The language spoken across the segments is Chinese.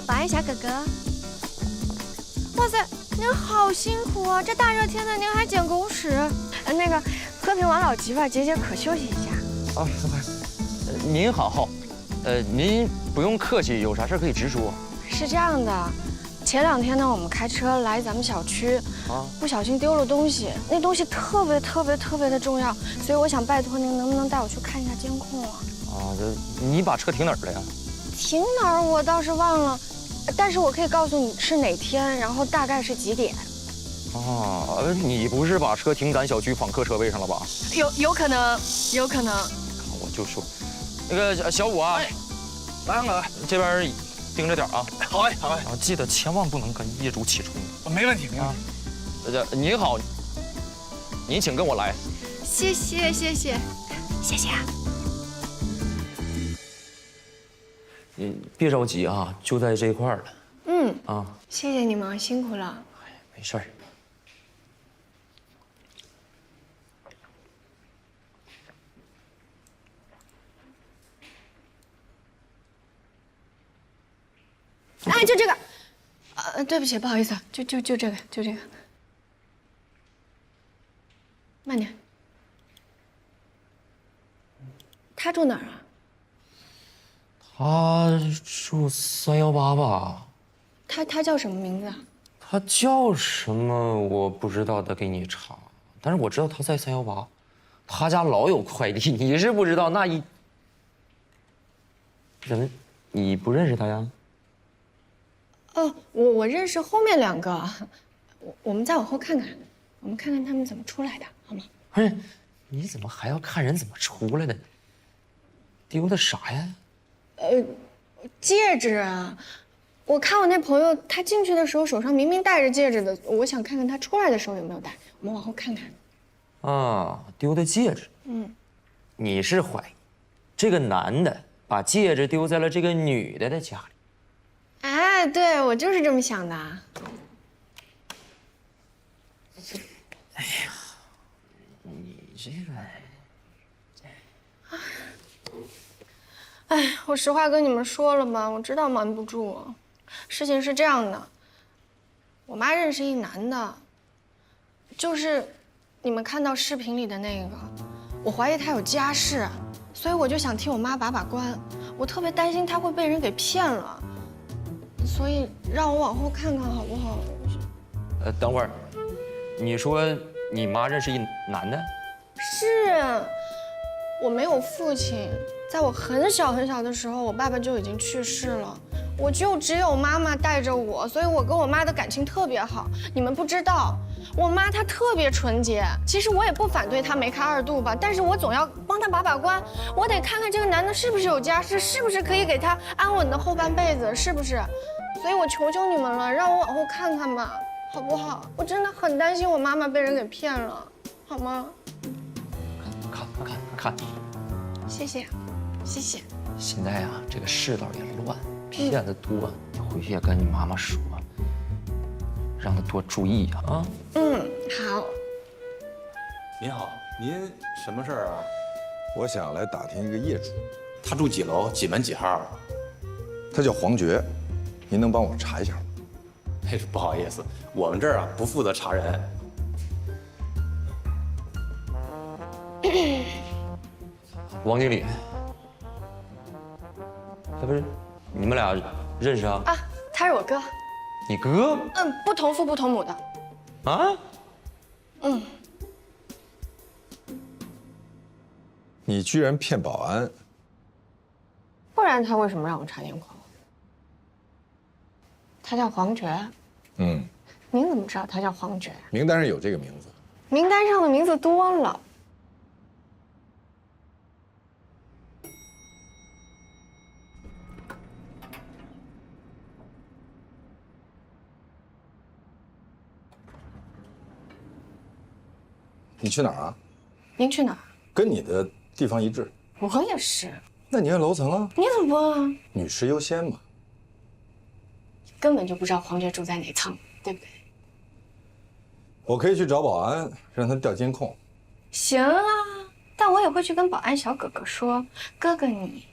保安小哥哥，哇塞，您好辛苦啊！这大热天的，您还捡狗屎。那个，喝瓶王老吉吧，解解渴，休息一下。啊，您好，您不用客气，有啥事可以直说。是这样的，前2天呢，我们开车来咱们小区，不小心丢了东西，那东西特别的重要，所以我想拜托您，能不能带我去看一下监控啊？你把车停哪儿了呀？停哪儿我倒是忘了，但是我可以告诉你是哪天，然后大概是几点。你不是把车停咱小区访客车位上了吧？有可能。我就说，那个小五啊，来，这边盯着点啊。好嘞。记得千万不能跟业主起冲突。没问题。您好，您请跟我来。谢谢啊。你别着急啊，就在这一块了。谢谢你们，辛苦了。没事儿。哎，就这个，对不起，不好意思，就这个。慢点。他住哪儿啊？他住318吧？他叫什么名字啊？他叫什么我不知道，得给你查。但是我知道他在318，他家老有快递，你是不知道。怎么，你不认识他呀？我认识后面2个，我们再往后看看，我们看看他们怎么出来的，好吗？不是，你怎么还要看人怎么出来的？丢的啥呀？戒指啊！我看我那朋友，他进去的时候手上明明戴着戒指的，我想看看他出来的时候有没有戴。我们往后看看。丢的戒指。你是怀疑这个男的把戒指丢在了这个女的家里？哎，对，我就是这么想的。哎呀，你这个……哎，我实话跟你们说了吧，我知道瞒不住。事情是这样的，我妈认识一男的，就是你们看到视频里的那个，我怀疑他有家室，所以我就想替我妈把把关。我特别担心他会被人给骗了，所以让我往后看看好不好？等会儿，你说你妈认识一男的？是，我没有父亲。在我很小的时候，我爸爸就已经去世了，我就只有妈妈带着我，所以我跟我妈的感情特别好。你们不知道，我妈她特别纯洁。其实我也不反对她梅开2度吧，但是我总要帮她把把关，我得看看这个男的是不是有家室，是不是可以给她安稳的后半辈子，是不是？所以我求求你们了，让我往后看看吧，好不好？我真的很担心我妈妈被人给骗了，好吗？看。谢谢。现在啊，这个世道也乱，骗子多，你回去也跟你妈妈说，让她多注意啊。好。您好，您什么事儿啊？我想来打听一个业主，他住几楼？几门几号？他叫黄觉，您能帮我查一下吗？不好意思，我们这儿啊不负责查人。王经理，不是，你们俩认识啊？他是我哥。你哥？不同父不同母的。啊？你居然骗保安！不然他为什么让我查监控？他叫黄觉。您怎么知道他叫黄觉？名单上有这个名字。名单上的名字多了。你去哪儿啊？您去哪儿？跟你的地方一致。我也是。那你按楼层啊？你怎么不问啊？女士优先嘛。根本就不知道黄觉住在哪层，对不对？我可以去找保安，让他调监控。行啊，但我也会去跟保安小哥哥说，哥哥你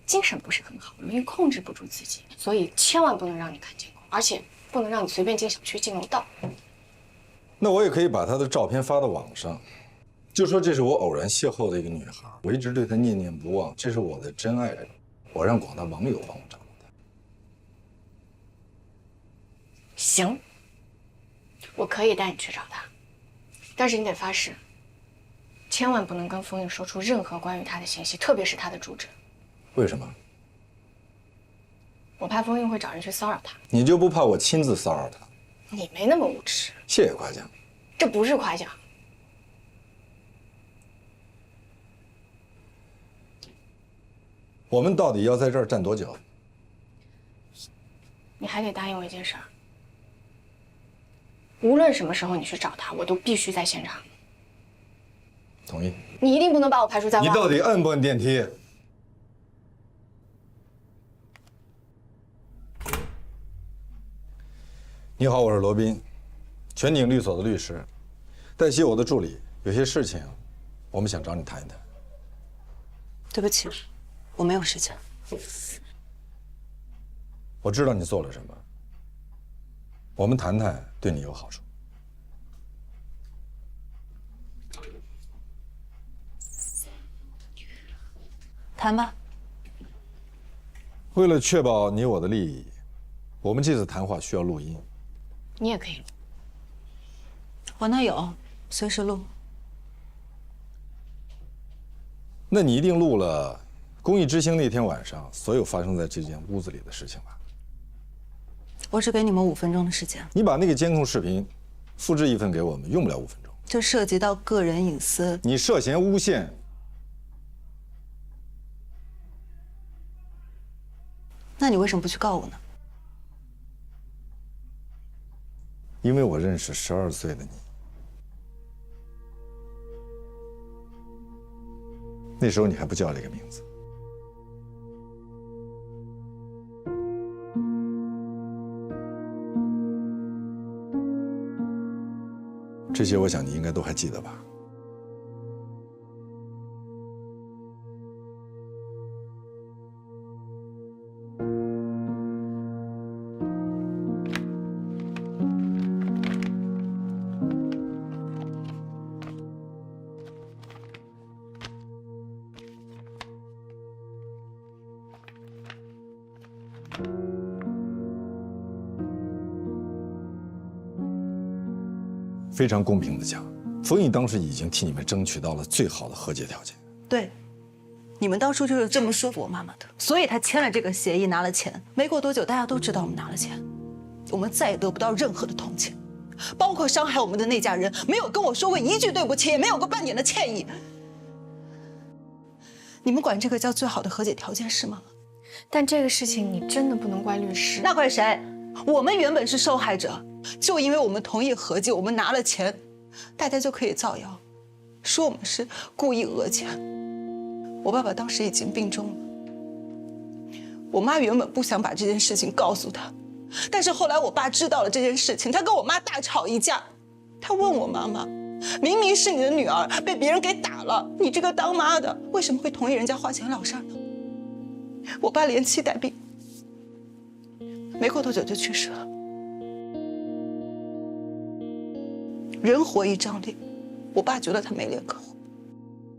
精神不是很好，容易控制不住自己，所以千万不能让你看监控，而且不能让你随便进小区、进楼道。那我也可以把她的照片发到网上，就说这是我偶然邂逅的一个女孩，我一直对她念念不忘，这是我的真爱人，我让广大网友帮我找到她。行，我可以带你去找她，但是你得发誓，千万不能跟封印说出任何关于她的信息，特别是她的住址。为什么？我怕封印会找人去骚扰她。你就不怕我亲自骚扰她？你没那么无耻。谢谢夸奖。这不是夸奖。我们到底要在这儿站多久？你还得答应我一件事儿，无论什么时候你去找他，我都必须在现场。同意。你一定不能把我排除在外。你到底摁不摁电梯？你好，我是罗宾，全景律所的律师，黛西我的助理。有些事情，我们想找你谈一谈。对不起，我没有时间。我知道你做了什么，我们谈谈对你有好处。谈吧。为了确保你我的利益，我们这次谈话需要录音。你也可以录。我那有，随时录。那你一定录了公益之星那天晚上所有发生在这间屋子里的事情吧？我只给你们5分钟的时间。你把那个监控视频复制一份给我们，用不了5分钟。这涉及到个人隐私。你涉嫌诬陷。那你为什么不去告我呢？因为我认识12岁的你，那时候你还不叫这个名字。这些我想你应该都还记得吧？非常公平的讲，封印当时已经替你们争取到了最好的和解条件。对，你们当初就是这么说服我妈妈的，所以她签了这个协议，拿了钱。没过多久，大家都知道我们拿了钱，我们再也得不到任何的同情，包括伤害我们的那家人，没有跟我说过一句对不起，也没有过半点的歉意。你们管这个叫最好的和解条件是吗？但这个事情你真的不能怪律师。那怪谁？我们原本是受害者，就因为我们同意和解，我们拿了钱，大家就可以造谣，说我们是故意讹钱。我爸爸当时已经病重了，我妈原本不想把这件事情告诉他，但是后来我爸知道了这件事情，他跟我妈大吵一架。他问我妈妈，明明是你的女儿被别人给打了，你这个当妈的为什么会同意人家花钱了事呢？我爸连妻带病，没过多久就去世了。人活一张脸，我爸觉得他没脸可活。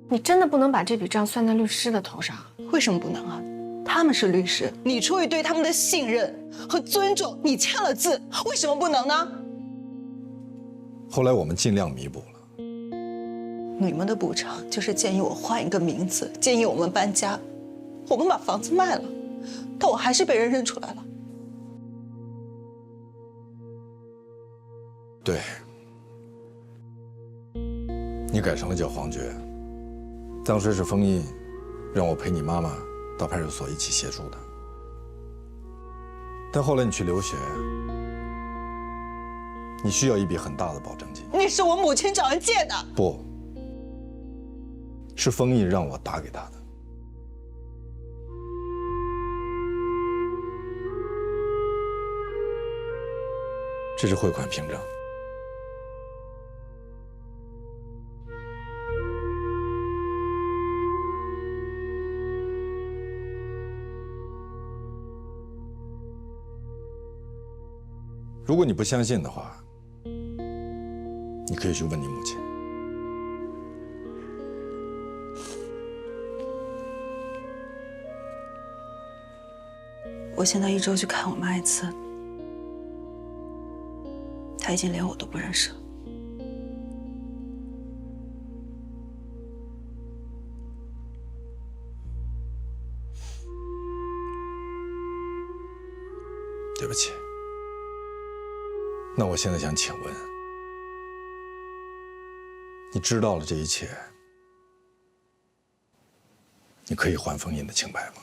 你真的不能把这笔账算在律师的头上。为什么不能啊？他们是律师，你出于对他们的信任和尊重，你签了字，为什么不能呢？后来我们尽量弥补了。你们的补偿就是建议我换一个名字，建议我们搬家。我们把房子卖了，但我还是被人认出来了。对，你改成了叫黄觉。当时是封印让我陪你妈妈到派出所一起协助的，但后来你去留学，你需要一笔很大的保证金。那是我母亲找人借的。不，是封印让我打给他的。这是汇款凭证。如果你不相信的话，你可以去问你母亲。我现在1周去看我妈1次，她已经连我都不认识了。对不起。那我现在想请问，你知道了这一切，你可以还封印的清白吗？